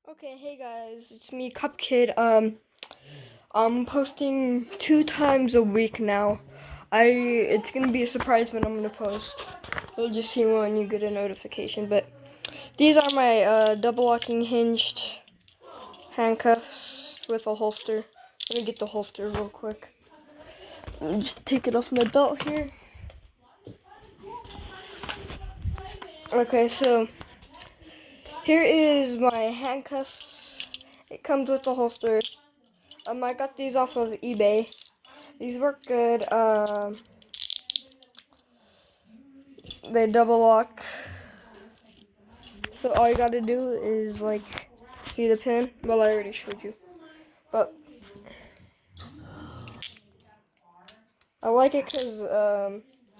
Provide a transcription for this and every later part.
Okay, hey guys, it's me, Cupkid. I'm posting 2 times a week now. It's gonna be a surprise when I'm gonna post. You'll just see when you get a notification. But these are my double locking hinged handcuffs with a holster. Let me get the holster real quick. Let me just take it off my belt here. Okay, so here is my handcuffs. It comes with a holster. I got these off of eBay. These work good. They double lock. So all you gotta do is see the pin. Well, I already showed you, but I like it because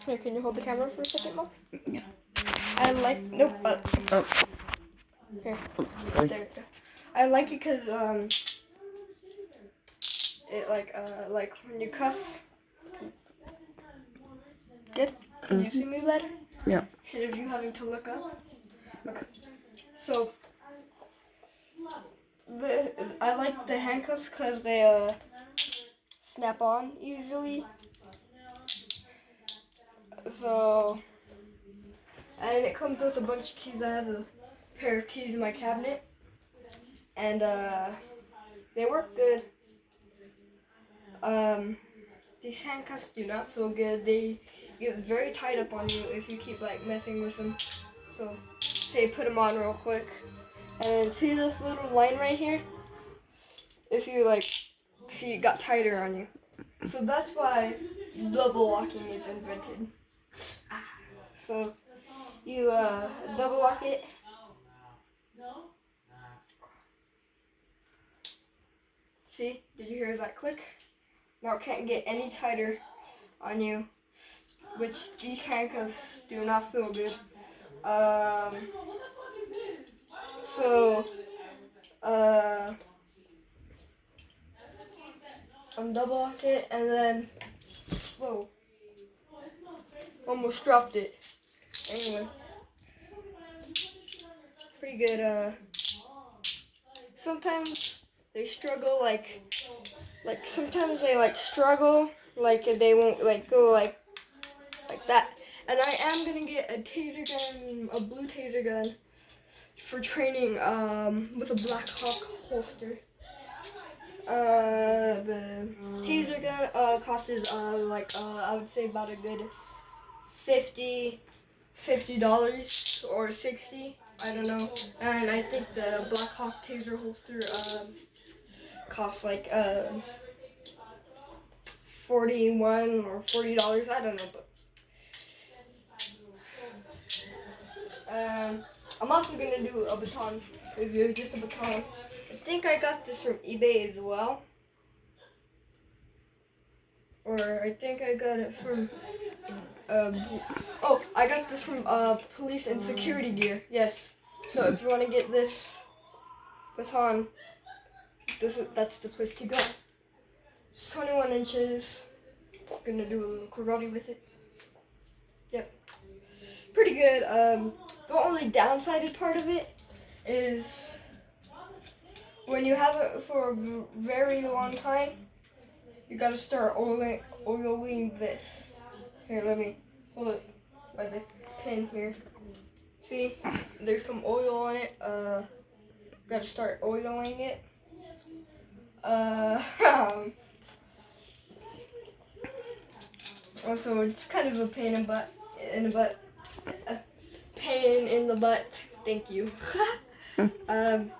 here, can you hold the camera for a second, Mom? Yeah. Nope. Oh. Here. Sorry. There we go. I like it because it like when you cuff. Good. Can you see me better? Yeah. Instead of you having to look up. Okay. So I like the handcuffs because they snap on easily. So, and it comes with a bunch of keys. I have a pair of keys in my cabinet, and they work good. These handcuffs do not feel good. They get very tight up on you if you keep messing with them. So, say put them on real quick, and see this little line right here? If you see it got tighter on you. So that's why double locking is invented. So you double lock it. See? Did you hear that click? Now it can't get any tighter on you, which these handcuffs do not feel good. So undouble lock it and then whoa, almost dropped it. Anyway, pretty good. Sometimes they struggle sometimes they struggle they won't go like that. And I am gonna get a taser gun, a blue taser gun for training with a Black Hawk holster. The taser gun costs I would say about a good $50 or $60, I don't know. And I think the Black Hawk taser holster costs $41 or $40, I don't know, but I'm also gonna do a baton review, just a baton. I think I got this from eBay as well. Or I think I got it from I got this from Police and Security Gear. Yes. So if you want to get this baton, that's the place to go. It's 21 inches. Gonna do a little karate with it. Yep. Pretty good. The only downside part of it is when you have it for a very long time, you gotta start oiling this. Here, let me hold it by the pin here. See, there's some oil on it. Gotta start oiling it. Also, it's kind of a pain in the butt. A pain in the butt. Thank you. The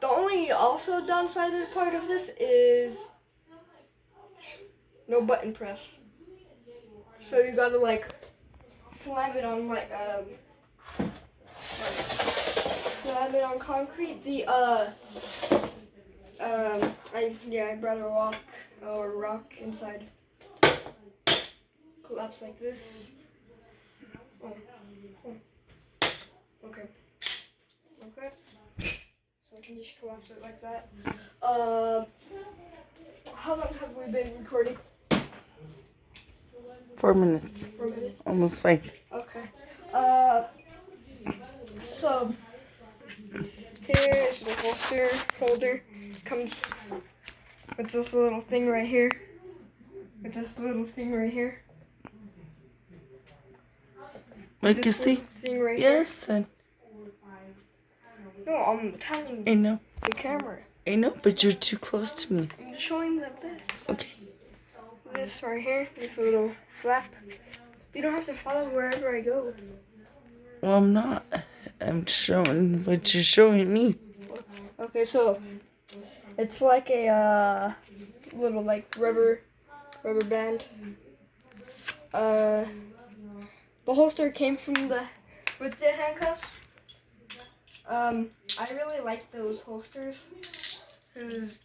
only also downside part of this is no button press. So you gotta slam it on slam it on concrete. I brought a rock inside. Collapse like this. Okay. So I can just collapse it like that. How long have we been recording? 4 minutes. 4 minutes? Almost 5. Okay. So Here is the holster holder. Comes with this little thing right here. I can see. Thing right Yes, and here. No, I'm telling I know. the camera. I know, but you're too close to me. I'm showing them this. Okay. This right here, this little flap. You don't have to follow wherever I go. Well, I'm not. I'm showing what you're showing me. Okay, so it's like a little like rubber band. The holster came with the handcuffs. I really like those holsters because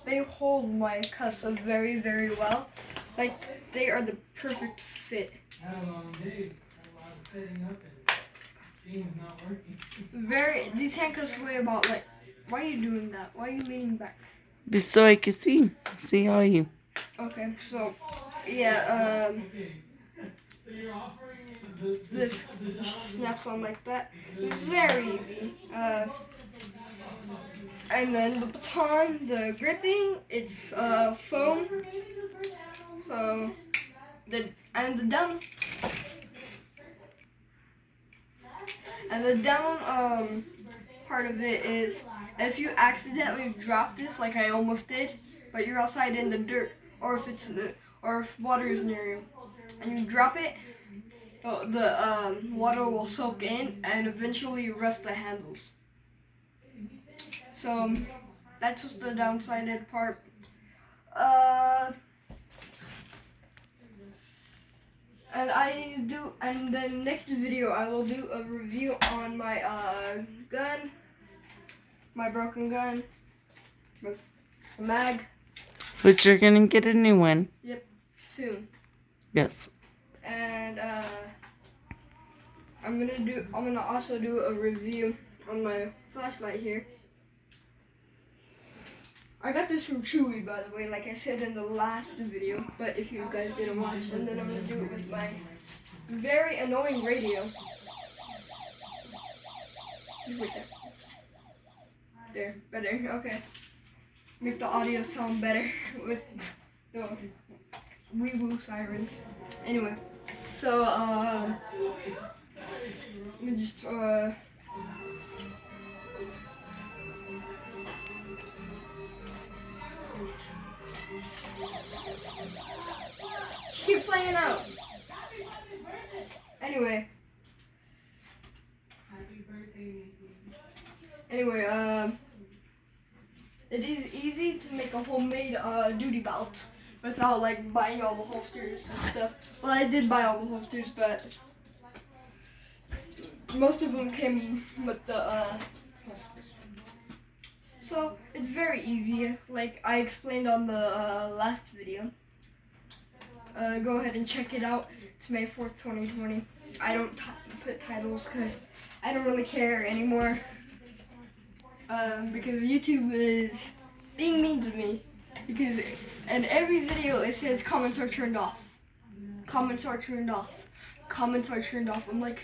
they hold my cuffs very, very well. Like, they are the perfect fit. These handcuffs weigh about like, why are you doing that? Why are you leaning back? Just so I can see how you. Okay, so, yeah, this snaps on like that. Very easy. And then the baton, the gripping, it's foam. So the down part of it is if you accidentally drop this, like I almost did, but you're outside in the dirt, or if water is near you, and you drop it, the water will soak in and eventually rust the handles. So that's the downsided part. And the next video I will do a review on my gun, my broken gun with the mag. But you're gonna get a new one. Yep, soon. Yes. And I'm gonna also do a review on my flashlight here. I got this from Chewy, by the way, like I said in the last video, but if you guys didn't watch, and then I'm gonna do it with my very annoying radio. Wait there, better, okay. Make the audio sound better with the wee-woo sirens. Anyway, so, let me just, keep playing out. Anyway, it is easy to make a homemade duty belt without like buying all the holsters and stuff. Well, I did buy all the holsters, but most of them came with the holsters. So it's very easy, like I explained on the last video. Go ahead and check it out. It's May 4th, 2020. I don't put titles because I don't really care anymore. Because YouTube is being mean to me. Because in every video it says comments are turned off. Comments are turned off. Comments are turned off. I'm like,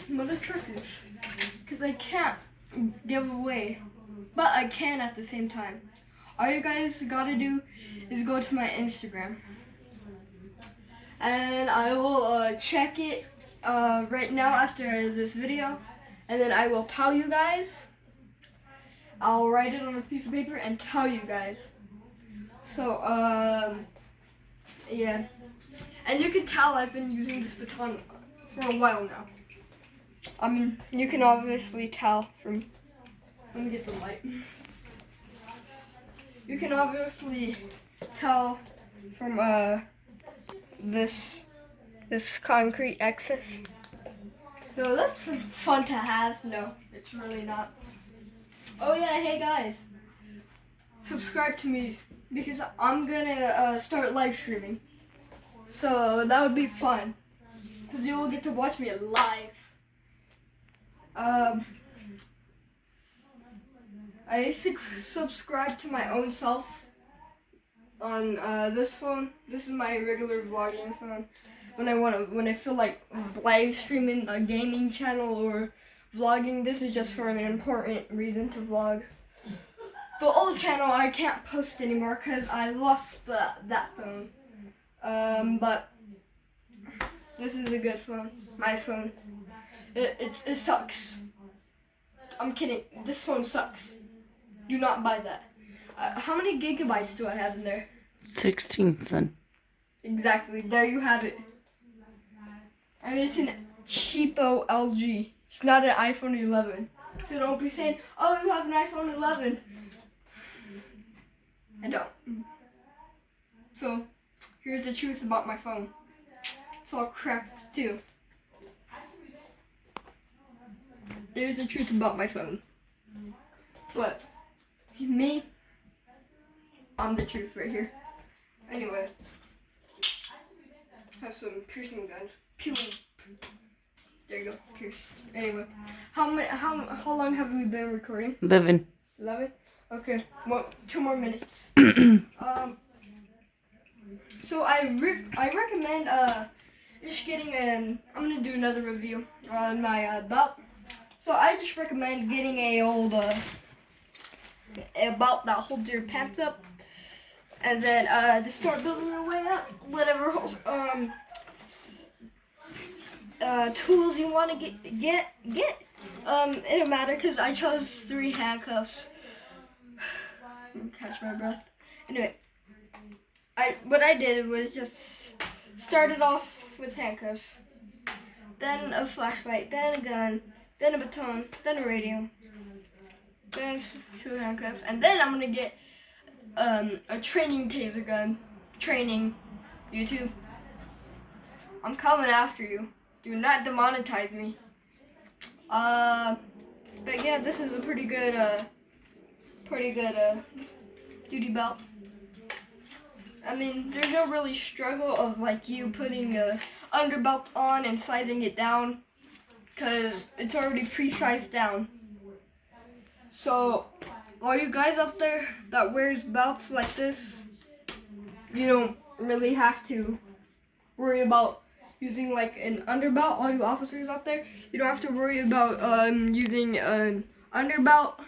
mother truckers. Because I can't give away. But I can at the same time. All you guys gotta do is go to my Instagram. And I will check it right now after this video, and then I will tell you guys. I'll write it on a piece of paper and tell you guys. So yeah, and you can tell I've been using this baton for a while now. I mean, you can obviously tell from, let me get the light. You can obviously tell from this concrete excess. So that's fun to have. No, it's really not. Oh yeah, hey guys, subscribe to me because I'm gonna start live streaming. So that would be fun because you will get to watch me live. I subscribe to my own self on this phone. This is my regular vlogging phone. When I feel like live streaming a gaming channel or vlogging. This is just for an important reason to vlog. The old channel I can't post anymore because I lost that phone. But this is a good phone. My phone. It sucks. I'm kidding. This phone sucks. Do not buy that. How many gigabytes do I have in there? 16, son. Exactly. There you have it. And it's an cheapo LG. It's not an iPhone 11. So don't be saying, oh, you have an iPhone 11. I don't. So, here's the truth about my phone. It's all cracked too. There's the truth about my phone. But, me, I'm the truth right here. Anyway, have some piercing guns. Pew. There you go, pierce. Anyway, how long have we been recording? 11. 11? Okay, well, 2 more minutes. So I recommend just getting I'm gonna do another review on my belt. So I just recommend getting a belt that holds your pants up, and then just start building your way up. Whatever tools you want to get. It don't matter because I chose 3 handcuffs. Catch my breath. Anyway, what I did was just started off with handcuffs, then a flashlight, then a gun, then a baton, then a radio, then 2 handcuffs, and then I'm gonna get a training taser gun. Training, YouTube. I'm coming after you. Do not demonetize me. But yeah, this is a pretty good duty belt. I mean, there's no really struggle of like you putting a underbelt on and sizing it down, because it's already pre-sized down. So, all you guys out there that wears belts like this, you don't really have to worry about using like an underbelt. All you officers out there, you don't have to worry about using an underbelt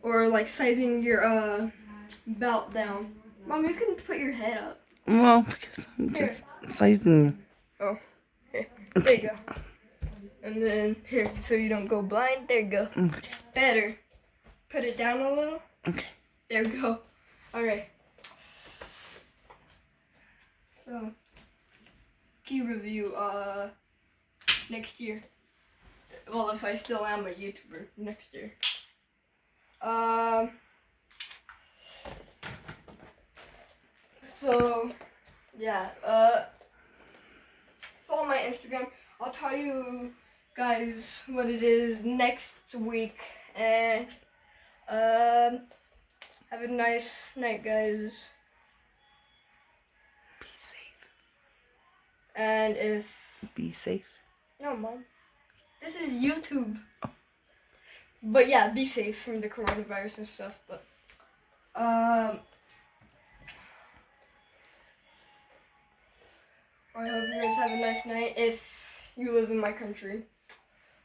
or like sizing your belt down. Mom, you can put your head up. Well, because I'm just sizing you. Oh, here. There you go. And then here, so you don't go blind. There you go. Okay. Better. Put it down a little. Okay. There we go. All right. So, key review next year. Well, if I still am a YouTuber next year. So, yeah, follow my Instagram. I'll tell you guys what it is next week. And, have a nice night, guys. Be safe. And if... Be safe. No, Mom. This is YouTube. But yeah, be safe from the coronavirus and stuff. But, I hope you guys have a nice night if you live in my country.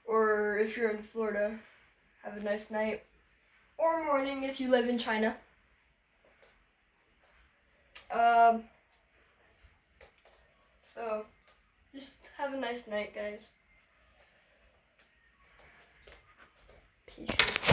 Or if you're in Florida, have a nice night. Or morning if you live in China. So, just have a nice night, guys. Peace.